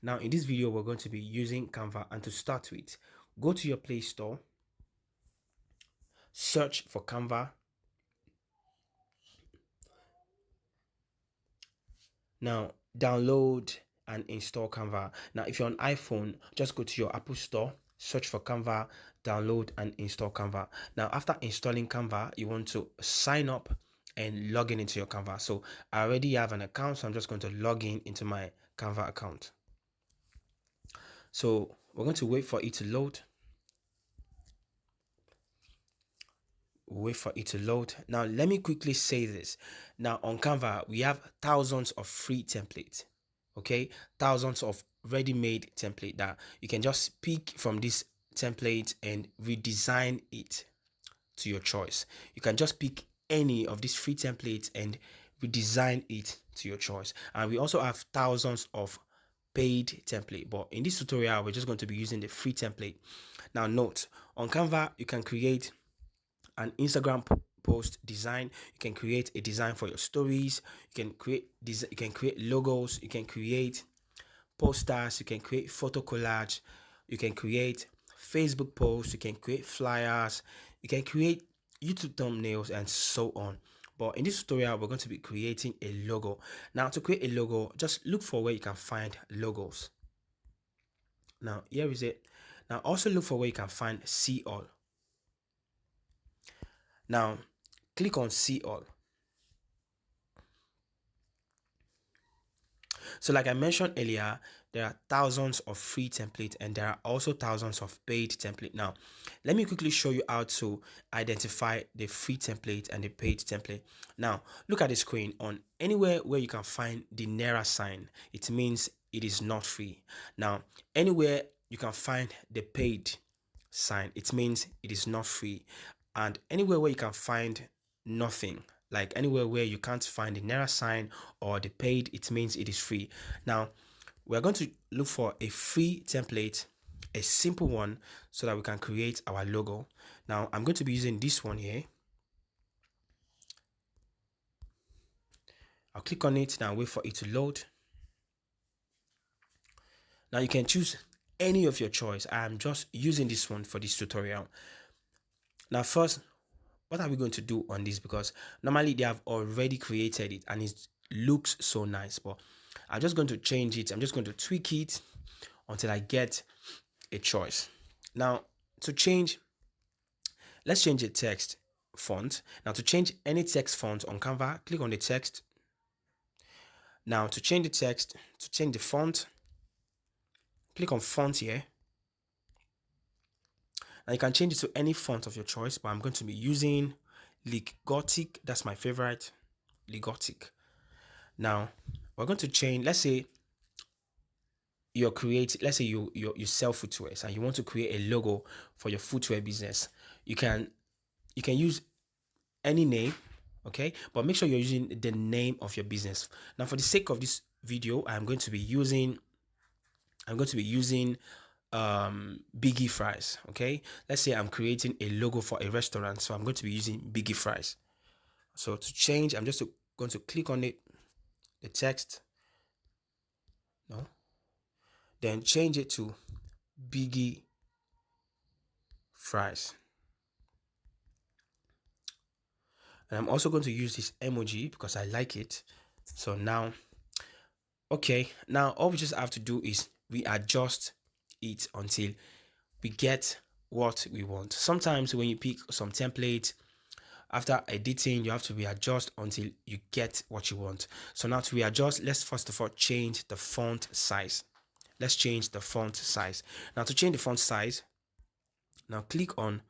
Now in this video, we're going to be using Canva, and to start with, go to your Play Store, search for Canva. Now download and install Canva. Now if you're on iPhone, just go to your Apple Store, search for Canva, download and install Canva. Now after installing Canva, you want to sign up and log in into your Canva. So I already have an account, so I'm just going to log in into my Canva account. So we're going to wait for it to load. Now let me quickly say this. Now on Canva, we have thousands of free templates. Okay, thousands of ready-made template that you can just pick from this template and redesign it to your choice. You can just pick any of these free templates and redesign it to your choice. And we also have thousands of paid template, but in this tutorial we're just going to be using the free template. Now note, on Canva you can create an Instagram post design, you can create a design for your stories, you can create logos, you can create posters, you can create photo collage, you can create Facebook posts, you can create flyers, you can create YouTube thumbnails, and so on. But in this tutorial, we're going to be creating a logo. Now to create a logo, just look for where you can find logos. Now here is it. Now also look for where you can find see all. Now click on see all. So like I mentioned earlier, there are thousands of free templates and there are also thousands of paid template. Now, let me quickly show you how to identify the free template and the paid template. Now, look at the screen. On anywhere where you can find the Naira sign, it means it is not free. Now, anywhere you can find the paid sign, it means it is not free. And anywhere where you can find nothing, like anywhere where you can't find the Naira sign or the paid, it means it is free. Now we're going to look for a free template, a simple one, so that we can create our logo. Now I'm going to be using this one here. I'll click on it now, wait for it to load. Now you can choose any of your choice. I'm just using this one for this tutorial. Now first, what are we going to do on this? Because normally they have already created it and it looks so nice, but I'm just going to change it. I'm just going to tweak it until I get a choice. Now to change, let's change the text font. Now to change any text font on Canva, click on the text. Now to change the text, to change the font, click on font here. Now you can change it to any font of your choice, but I'm going to be using Gothic. That's my favorite, Gothic. Now we're going to change, let's say let's say you sell footwear and you want to create a logo for your footwear business. You can use any name, okay, but make sure you're using the name of your business. Now for the sake of this video, I'm going to be using Biggie Fries. Okay, let's say I'm creating a logo for a restaurant, so I'm going to be using Biggie Fries. So to change, I'm just going to click on it, the text, no, then change it to Biggie Fries. And I'm also going to use this emoji because I like it. So now, okay, now all we just have to do is readjust it until we get what we want. Sometimes when you pick some template, after editing, you have to readjust until you get what you want. So now to readjust, let's first of all change the font size. Let's change the font size. Now to change the font size, now click on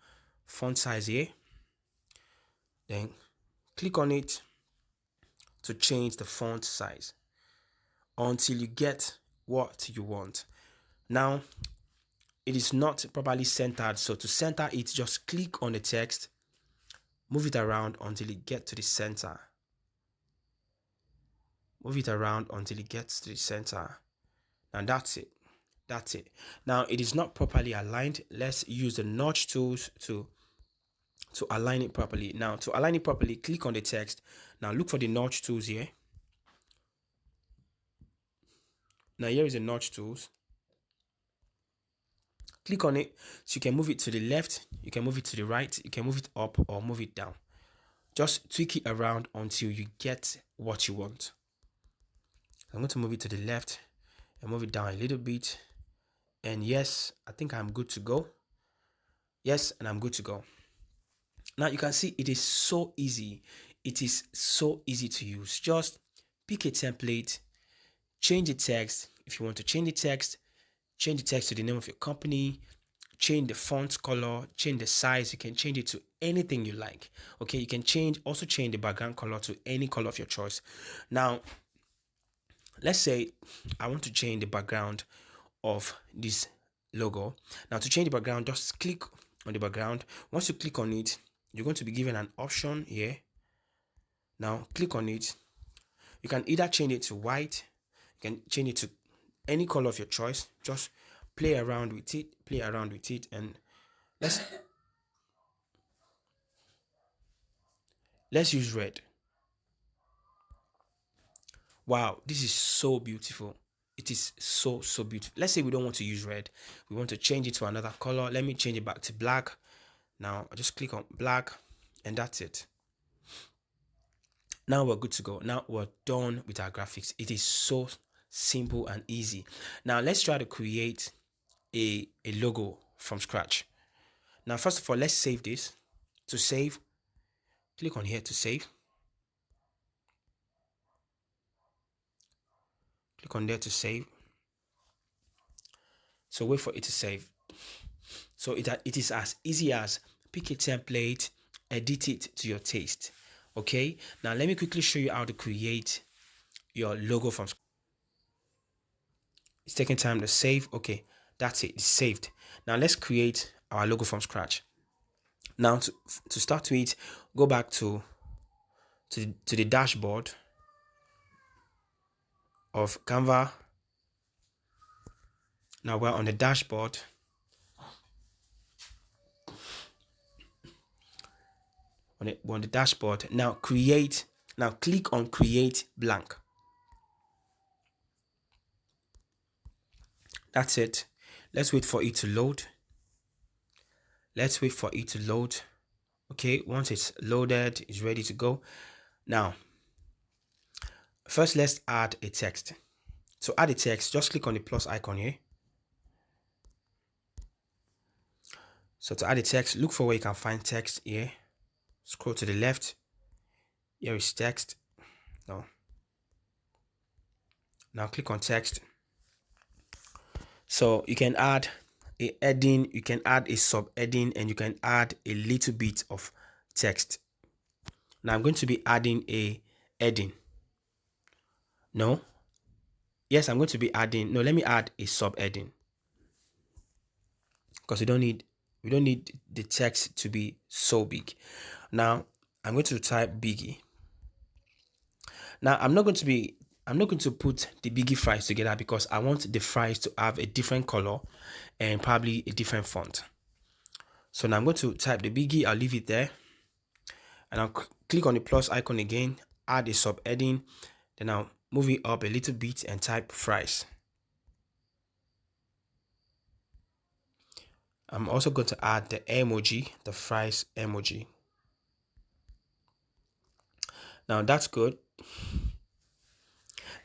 font size here. Then click on it to change the font size until you get what you want. Now it is not properly centered, so to center it, just click on the text, move it around until it gets to the center. Move it around until it gets to the center. And that's it. That's it. Now it is not properly aligned. Let's use the notch tools to align it properly. Now to align it properly, click on the text. Now look for the notch tools here. Now here is the notch tools. Click on it. So you can move it to the left, you can move it to the right, you can move it up or move it down. Just tweak it around until you get what you want. I'm going to move it to the left and move it down a little bit. And yes, I think I'm good to go. Yes, and I'm good to go. Now you can see it is so easy. It is so easy to use. Just pick a template, change the text. If you want to change the text to the name of your company, change the font color, change the size. You can change it to anything you like. Okay, you can also change the background color to any color of your choice. Now, let's say I want to change the background of this logo. Now, to change the background, just click on the background. Once you click on it, you're going to be given an option here. Now, click on it. You can either change it to white, you can change it to any color of your choice. Just play around with it, and let's use red. Wow, this is so beautiful. It is so beautiful. Let's say we don't want to use red, we want to change it to another color. Let me change it back to black. Now I just click on black, and that's it. Now we're good to go. Now we're done with our graphics. It is so simple and easy. Now let's try to create a logo from scratch. Now first of all, let's save this. To save, click on here to save. Click on there to save. So wait for it to save. So it is as easy as pick a template, edit it to your taste. Okay, now let me quickly show you how to create your logo from scratch. It's taking time to save. Okay, that's it, it's saved. Now let's create our logo from scratch. Now to start with, go back to the dashboard of Canva. Now we're on the dashboard. On the dashboard. Now click on create blank. That's it. Let's wait for it to load. Okay, once it's loaded, it's ready to go. Now first, let's add a text. To add a text, just click on the plus icon here. So to add a text, look for where you can find text here. Scroll to the left. Here is text. Now click on text. So you can add a heading, you can add a sub-heading, and you can add a little bit of text. Now I'm going to be adding a heading. Yes, I'm going to be adding. Let me add a sub-heading, because we don't need the text to be so big. Now I'm going to type biggie. Now I'm not going to put the biggie fries together, because I want the fries to have a different color and probably a different font. So now I'm going to type the biggie. I'll leave it there, and I'll click on the plus icon again, add a subheading, then I'll move it up a little bit and type fries. I'm also going to add the emoji, the fries emoji. Now that's good.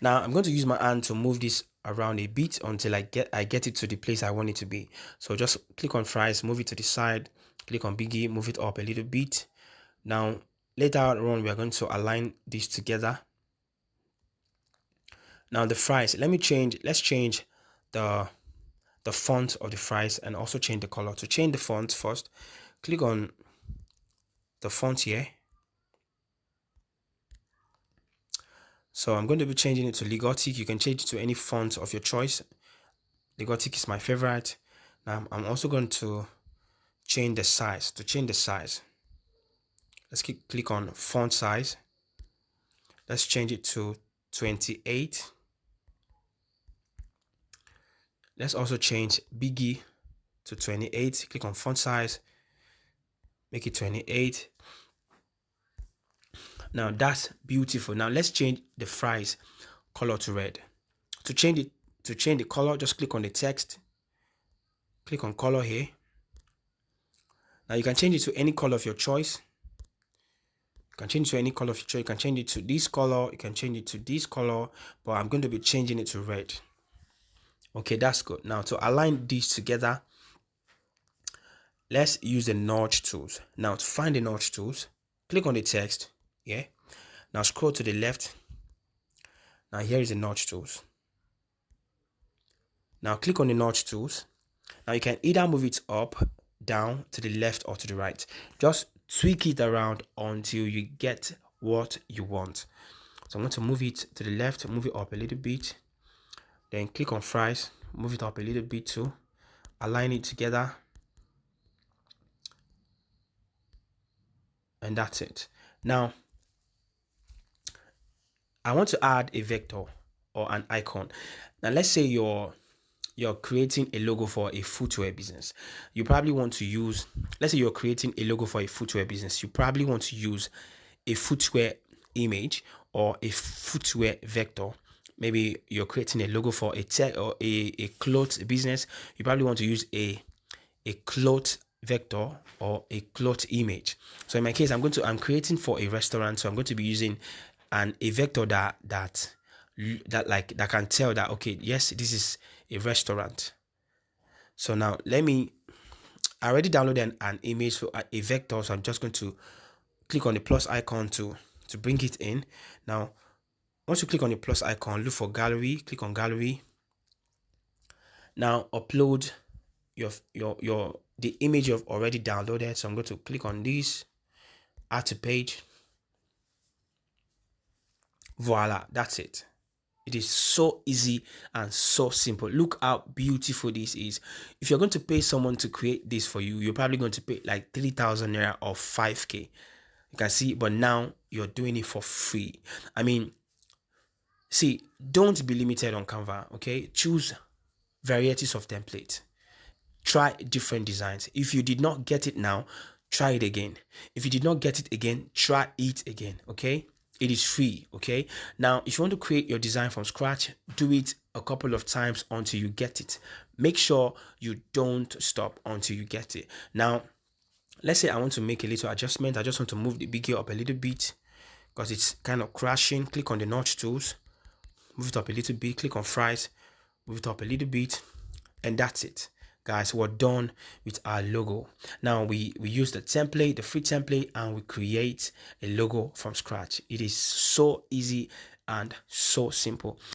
Now I'm going to use my hand to move this around a bit until I get it to the place I want it to be. So just click on fries, move it to the side, click on biggie, move it up a little bit. Now later on, we are going to align this together. Now the fries, let's change the font of the fries, and also change the color. To change the font, first click on the font here. So I'm going to be changing it to Legotic. You can change it to any font of your choice. Legotic is my favorite. Now I'm also going to change the size. To change the size, let's click on font size. Let's change it to 28. Let's also change biggie to 28. Click on font size, make it 28. Now that's beautiful. Now let's change the fries color to red. To change to change the color, just click on the text, click on color here. Now you can change it to any color of your choice. You can change it to any color of your choice. You can change it to this color, you can change it to this color, but I'm going to be changing it to red. Okay, that's good. Now to align these together, let's use the notch tools. Now to find the notch tools, click on the text. Yeah. Now scroll to the left. Now here is the notch tools. Now click on the notch tools. Now you can either move it up, down, to the left, or to the right. Just tweak it around until you get what you want. So I'm going to move it to the left, move it up a little bit. Then click on fries, move it up a little bit too. Align it together. And that's it. Now, I want to add a vector or an icon. Now, let's say you're creating a logo for a footwear business. You probably want to use, let's say you're creating a logo for a footwear business. You probably want to use a footwear image or a footwear vector. Maybe you're creating a logo for a tech or a clothes business. You probably want to use a cloth vector or a cloth image. So in my case, I'm creating for a restaurant, so I'm going to be using a vector that can tell that, okay, yes, this is a restaurant. So now I already downloaded an image for a vector, so I'm just going to click on the plus icon to bring it in. Now once you click on the plus icon, look for gallery, click on gallery. Now upload the image you've already downloaded. So I'm going to click on this, add to page. Voila, that's it. It is so easy and so simple. Look how beautiful this is. If you're going to pay someone to create this for you, you're probably going to pay like 3,000 naira or 5k. You can see, but now you're doing it for free. I mean, see, don't be limited on Canva, okay? Choose varieties of templates. Try different designs. If you did not get it now, try it again. If you did not get it again, try it again, okay? It is free, okay? Now, if you want to create your design from scratch, do it a couple of times until you get it. Make sure you don't stop until you get it. Now, let's say I want to make a little adjustment. I just want to move the bigger up a little bit because it's kind of crashing. Click on the notch tools, move it up a little bit, click on fries, move it up a little bit, and that's it. Guys, we're done with our logo. Now we use the template, the free template, and we create a logo from scratch. It is so easy and so simple.